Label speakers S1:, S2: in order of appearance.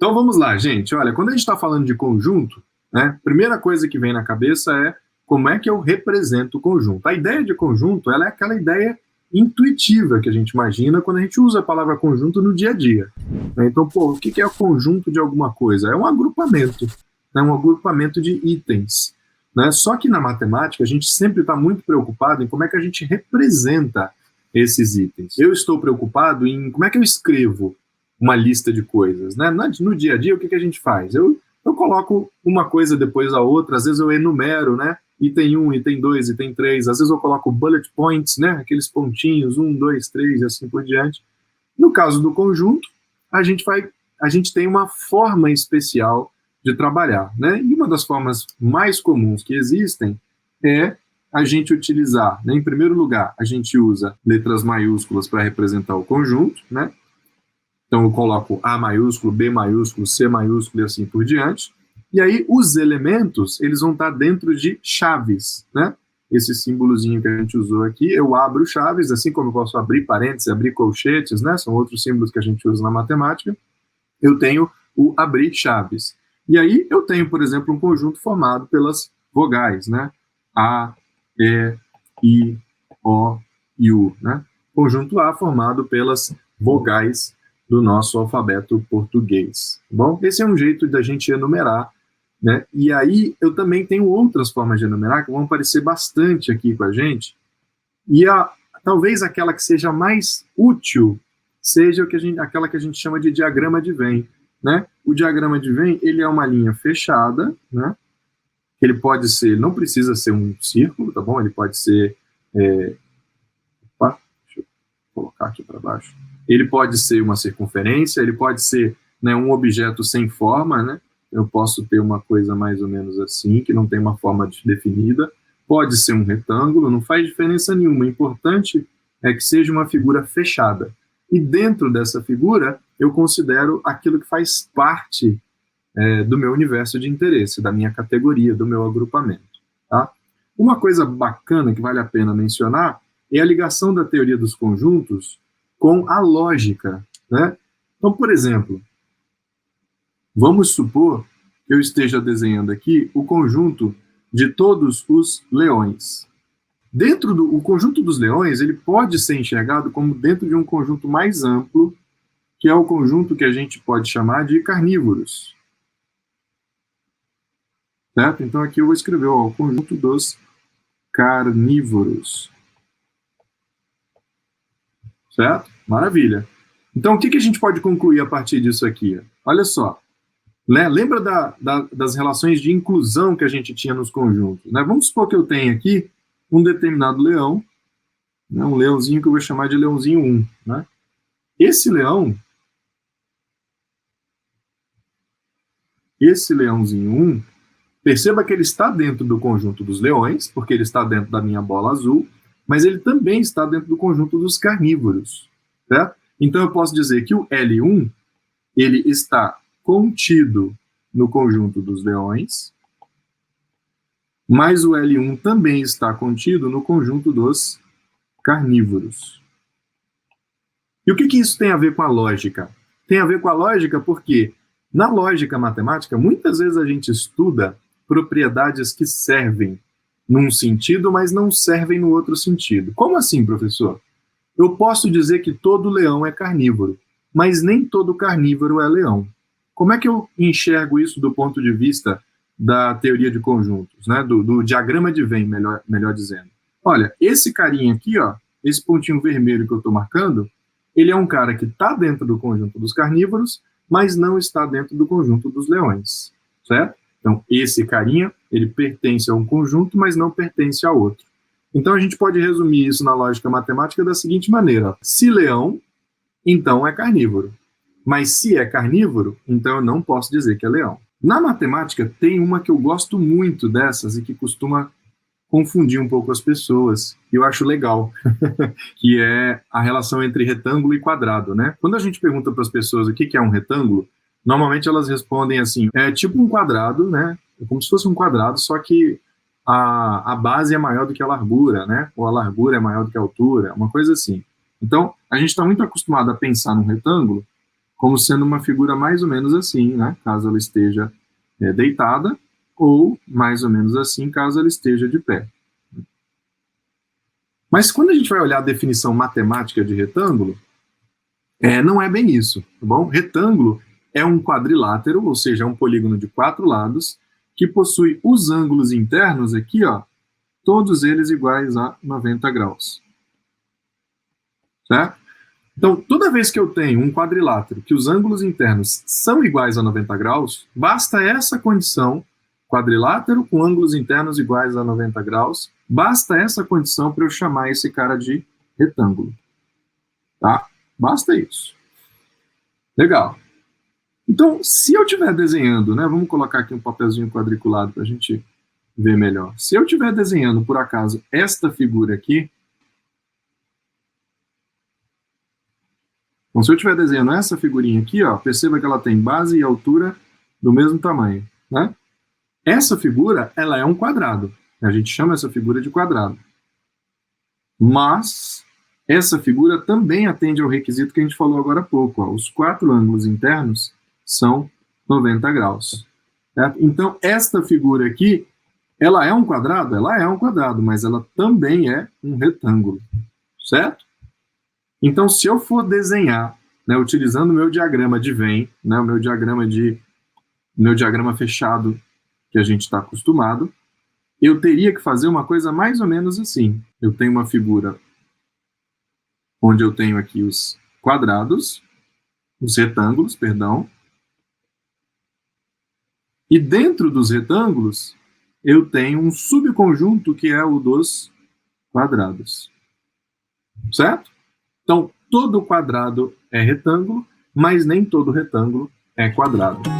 S1: Então vamos lá, gente. Olha, quando a gente está falando de conjunto, né, a primeira coisa que vem na cabeça é como é que eu represento o conjunto. A ideia de conjunto, ela é aquela ideia intuitiva que a gente imagina quando a gente usa a palavra conjunto no dia a dia. Então, pô, o que é o conjunto de alguma coisa? É um agrupamento, né, um agrupamento de itens. Né? Só que na matemática a gente sempre está muito preocupado em como é que a gente representa esses itens. Eu estou preocupado em como é que eu escrevo uma lista de coisas. Né? No dia a dia, o que a gente faz? Eu coloco uma coisa depois da outra, às vezes eu enumero, né? Item 1, item 2, item 3, às vezes eu coloco bullet points, né? Aqueles pontinhos, 1, 2, 3 e assim por diante. No caso do conjunto, a gente tem uma forma especial de trabalhar, né? E uma das formas mais comuns que existem é a gente utilizar, né? Em primeiro lugar, a gente usa letras maiúsculas para representar o conjunto, né? Então eu coloco A maiúsculo, B maiúsculo, C maiúsculo e assim por diante. E aí os elementos, eles vão estar dentro de chaves, né? Esse símbolozinho que a gente usou aqui, eu abro chaves, assim como eu posso abrir parênteses, abrir colchetes, né? São outros símbolos que a gente usa na matemática. Eu tenho o abrir chaves. E aí eu tenho, por exemplo, um conjunto formado pelas vogais, né? A, E, I, O e U, né? Conjunto A formado pelas vogais do nosso alfabeto português. Bom, esse é um jeito da gente enumerar, né? E aí eu também tenho outras formas de enumerar que vão aparecer bastante aqui com a gente. E talvez aquela que seja mais útil seja aquela que a gente chama de diagrama de Venn, né? O diagrama de Venn, ele é uma linha fechada, né? Ele pode ser, não precisa ser um círculo, tá bom? Ele pode ser, opa, deixa eu colocar aqui para baixo. Ele pode ser uma circunferência, ele pode ser, né, um objeto sem forma, né? Eu posso ter uma coisa mais ou menos assim, que não tem uma forma definida. Pode ser um retângulo, não faz diferença nenhuma. O importante é que seja uma figura fechada. E dentro dessa figura, eu considero aquilo que faz parte do meu universo de interesse, da minha categoria, do meu agrupamento. Tá? Uma coisa bacana que vale a pena mencionar é a ligação da teoria dos conjuntos com a lógica. Né? Então, por exemplo, vamos supor que eu esteja desenhando aqui o conjunto de todos os leões. Dentro do conjunto dos leões, ele pode ser enxergado como dentro de um conjunto mais amplo, que é o conjunto que a gente pode chamar de carnívoros. Certo? Então aqui eu vou escrever o conjunto dos carnívoros. Certo? Maravilha. Então o que a gente pode concluir a partir disso aqui? Olha só. Né? Lembra das relações de inclusão que a gente tinha nos conjuntos? Né? Vamos supor que eu tenha aqui um determinado leão, né? Um leãozinho que eu vou chamar de leãozinho 1. Né? Esse leãozinho 1, perceba que ele está dentro do conjunto dos leões, porque ele está dentro da minha bola azul, mas ele também está dentro do conjunto dos carnívoros. Certo? Então eu posso dizer que o L1 ele está contido no conjunto dos leões, mas o L1 também está contido no conjunto dos carnívoros. E o que isso tem a ver com a lógica? Tem a ver com a lógica porque, na lógica matemática, muitas vezes a gente estuda propriedades que servem num sentido, mas não servem no outro sentido. Como assim, professor? Eu posso dizer que todo leão é carnívoro, mas nem todo carnívoro é leão. Como é que eu enxergo isso do ponto de vista da teoria de conjuntos, né? do diagrama de Venn, melhor dizendo? Olha, esse carinha aqui, ó, esse pontinho vermelho que eu estou marcando, ele é um cara que está dentro do conjunto dos carnívoros, mas não está dentro do conjunto dos leões, certo? Então, esse carinha, ele pertence a um conjunto, mas não pertence a outro. Então, a gente pode resumir isso na lógica matemática da seguinte maneira. Se leão, então é carnívoro. Mas se é carnívoro, então eu não posso dizer que é leão. Na matemática, tem uma que eu gosto muito dessas e que costuma confundir um pouco as pessoas, e eu acho legal, que é a relação entre retângulo e quadrado, né? Quando a gente pergunta para as pessoas o que é um retângulo, normalmente elas respondem assim, é tipo um quadrado, né? É como se fosse um quadrado, só que a base é maior do que a largura, né? Ou a largura é maior do que a altura, uma coisa assim. Então, a gente está muito acostumado a pensar num retângulo como sendo uma figura mais ou menos assim, né, caso ela esteja deitada, ou mais ou menos assim, caso ela esteja de pé. Mas quando a gente vai olhar a definição matemática de retângulo, não é bem isso, tá bom? Retângulo é um quadrilátero, ou seja, é um polígono de 4 lados, que possui os ângulos internos aqui, ó, todos eles iguais a 90 graus. Certo? Então, toda vez que eu tenho um quadrilátero que os ângulos internos são iguais a 90 graus, basta essa condição, quadrilátero com ângulos internos iguais a 90 graus, basta essa condição para eu chamar esse cara de retângulo. Tá? Basta isso. Legal. Então, se eu estiver desenhando, né, vamos colocar aqui um papelzinho quadriculado para a gente ver melhor. Se eu estiver desenhando, por acaso, esta figura aqui, então, se eu estiver desenhando essa figurinha aqui, ó, perceba que ela tem base e altura do mesmo tamanho, né? Essa figura, ela é um quadrado. A gente chama essa figura de quadrado. Mas essa figura também atende ao requisito que a gente falou agora há pouco. Ó. Os 4 ângulos internos são 90 graus. Certo? Então, esta figura aqui, ela é um quadrado? Ela é um quadrado, mas ela também é um retângulo. Certo? Então, se eu for desenhar, né, utilizando o meu diagrama de Venn, né, o meu diagrama fechado que a gente está acostumado, eu teria que fazer uma coisa mais ou menos assim. Eu tenho uma figura onde eu tenho aqui os quadrados, os retângulos, perdão, e dentro dos retângulos eu tenho um subconjunto que é o dos quadrados. Certo? Então, todo quadrado é retângulo, mas nem todo retângulo é quadrado.